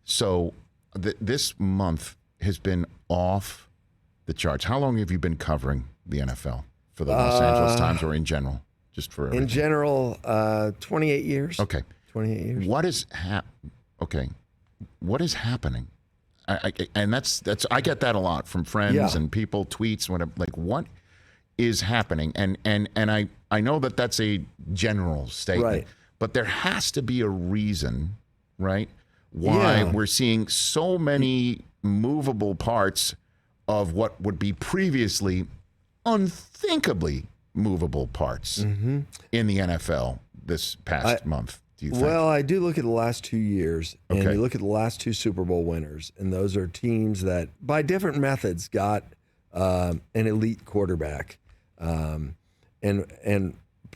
So this month has been off the charts. How long have you been covering the NFL for the Los Angeles Times or in general? Just for everything? In general, 28 years. Okay. 28 years. What is what is happening? And that's I get that a lot from friends and people, tweets, whatever. Like, what is happening? And I know that's a general statement, right? But there has to be a reason, right? Why we're seeing so many movable parts of what would be previously unthinkably movable parts in the NFL this past month. Do you think? Well, I do look at the last 2 years, and you look at the last two Super Bowl winners, and those are teams that, by different methods, got an elite quarterback. And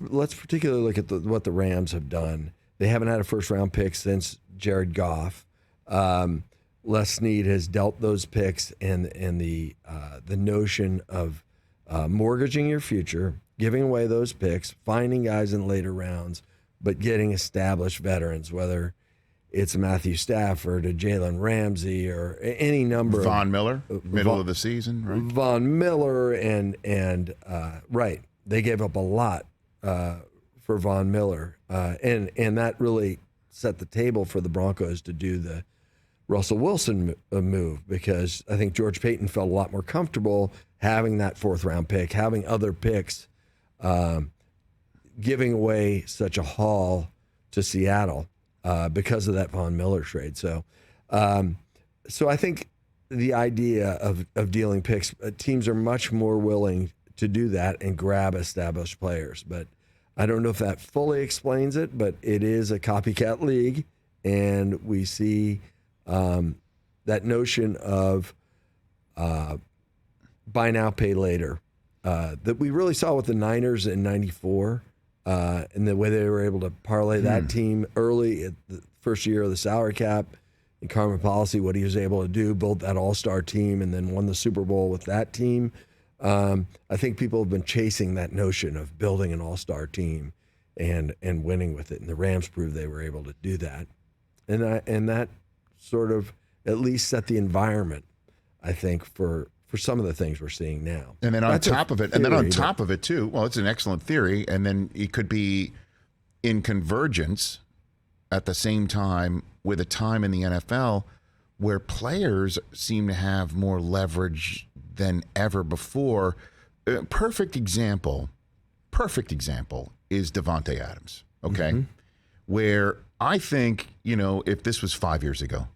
let's particularly look at what the Rams have done. They haven't had a first-round pick since Jared Goff. Les Snead has dealt those picks, and the notion of mortgaging your future, giving away those picks, finding guys in later rounds, but getting established veterans, whether it's Matthew Stafford or Jalen Ramsey or any number Von Miller, middle of the season, right? Von Miller and right. They gave up a lot for Von Miller. And that really set the table for the Broncos to do the Russell Wilson move, because I think George Payton felt a lot more comfortable having that fourth-round pick, having other picks, giving away such a haul to Seattle because of that Von Miller trade. So I think the idea of dealing picks, teams are much more willing to do that and grab established players. But I don't know if that fully explains it, but it is a copycat league, and we see that notion of buy now, pay later that we really saw with the Niners in '94. And the way they were able to parlay that team early at the first year of the salary cap, and Carmen Policy, what he was able to do, build that all-star team, and then won the Super Bowl with that team. I think people have been chasing that notion of building an all-star team and winning with it, and the Rams proved they were able to do that. And that sort of at least set the environment, I think, for some of the things we're seeing now. And then on top of it too, well, it's an excellent theory, and then it could be in convergence at the same time with a time in the NFL where players seem to have more leverage than ever before. Perfect example is Davante Adams, okay? Where I think, if this was 5 years ago,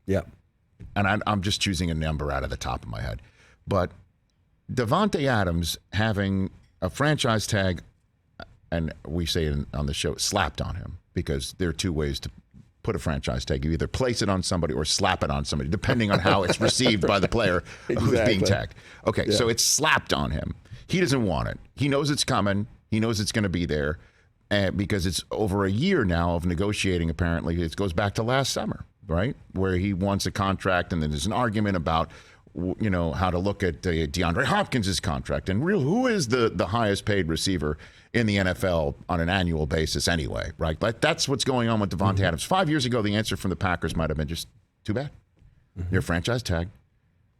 and I'm just choosing a number out of the top of my head, but Davante Adams having a franchise tag, and we say it on the show, slapped on him, because there are two ways to put a franchise tag. You either place it on somebody or slap it on somebody, depending on how it's received by the player who's being tagged. Okay, so it's slapped on him. He doesn't want it. He knows it's coming. He knows it's going to be there, because it's over a year now of negotiating, apparently. It goes back to last summer, right, where he wants a contract, and then there's an argument about how to look at DeAndre Hopkins' contract, and who is the highest paid receiver in the NFL on an annual basis anyway, right? But that's what's going on with Davante Adams. 5 years ago, the answer from the Packers might have been just, too bad. You're franchise tag.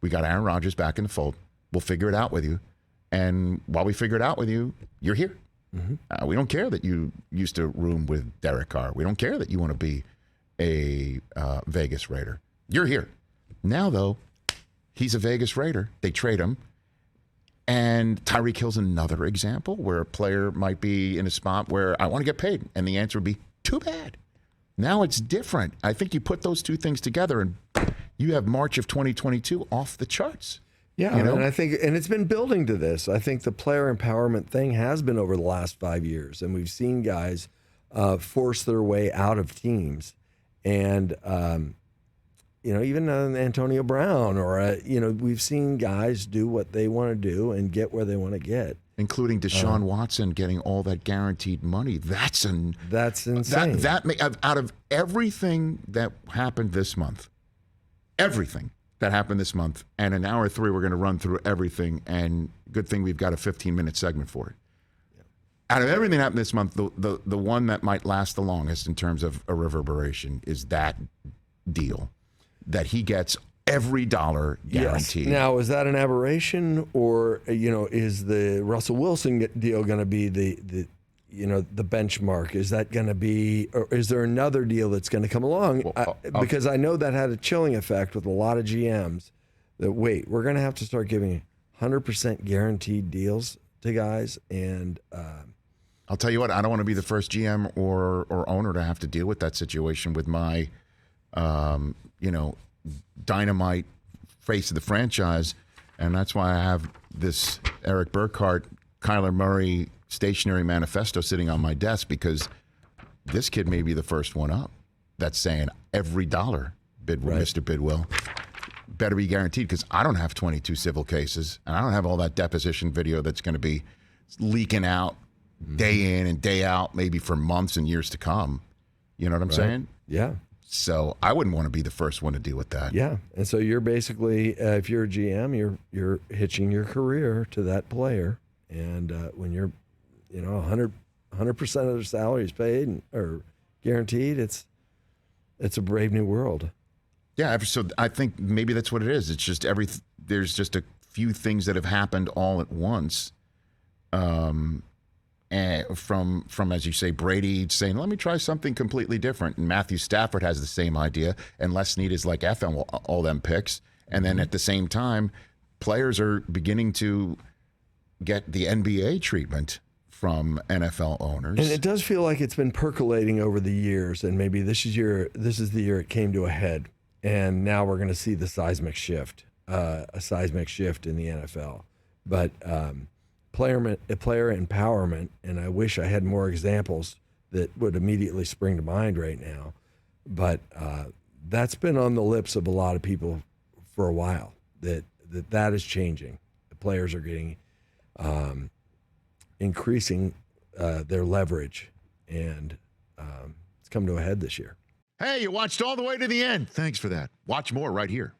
We got Aaron Rodgers back in the fold. We'll figure it out with you. And while we figure it out with you, you're here. We don't care that you used to room with Derek Carr. We don't care that you want to be a Vegas Raider. You're here. Now, though, he's a Vegas Raider. They trade him. And Tyreek Hill's another example where a player might be in a spot where I want to get paid. And the answer would be, too bad. Now it's different. I think you put those two things together and you have March of 2022 off the charts. Yeah, and I think, and it's been building to this. I think the player empowerment thing has been over the last 5 years. And we've seen guys force their way out of teams. And, even Antonio Brown, or, we've seen guys do what they want to do and get where they want to get. Including Deshaun Watson getting all that guaranteed money. That's insane. Out of everything that happened this month, and in hour 3 we're going to run through everything, and good thing we've got a 15-minute segment for it. Out of everything that happened this month, the one that might last the longest in terms of a reverberation is that deal. that he gets every dollar guaranteed. Yes. Now, is that an aberration, or is the Russell Wilson deal going to be the benchmark? Is that going to be, or is there another deal that's going to come along? Because I know that had a chilling effect with a lot of GMs. That we're going to have to start giving 100% guaranteed deals to guys, and I'll tell you what, I don't want to be the first GM or owner to have to deal with that situation with my, dynamite face of the franchise, and that's why I have this Eric Burkhart, Kyler Murray stationary manifesto sitting on my desk, because this kid may be the first one up that's saying every dollar, Mr. Bidwell, better be guaranteed, because I don't have 22 civil cases, and I don't have all that deposition video that's going to be leaking out day in and day out, maybe for months and years to come. You know what I'm saying? Yeah. So I wouldn't want to be the first one to deal with that. Yeah. And so you're basically, if you're a GM, you're hitching your career to that player. And when you're, 100% of their salary is paid or guaranteed, it's a brave new world. Yeah. So I think maybe that's what it is. It's just there's just a few things that have happened all at once. And from, as you say, Brady saying, let me try something completely different. And Matthew Stafford has the same idea. And Les Snead is like FM, all them picks. And then at the same time, players are beginning to get the NBA treatment from NFL owners. And it does feel like it's been percolating over the years. And maybe this is the year it came to a head. And now we're going to see the seismic shift, a seismic shift in the NFL. But player empowerment, and I wish I had more examples that would immediately spring to mind right now, but that's been on the lips of a lot of people for a while, that is changing. The players are getting increasing their leverage, and it's come to a head this year. Hey, you watched all the way to the end. Thanks for that. Watch more right here.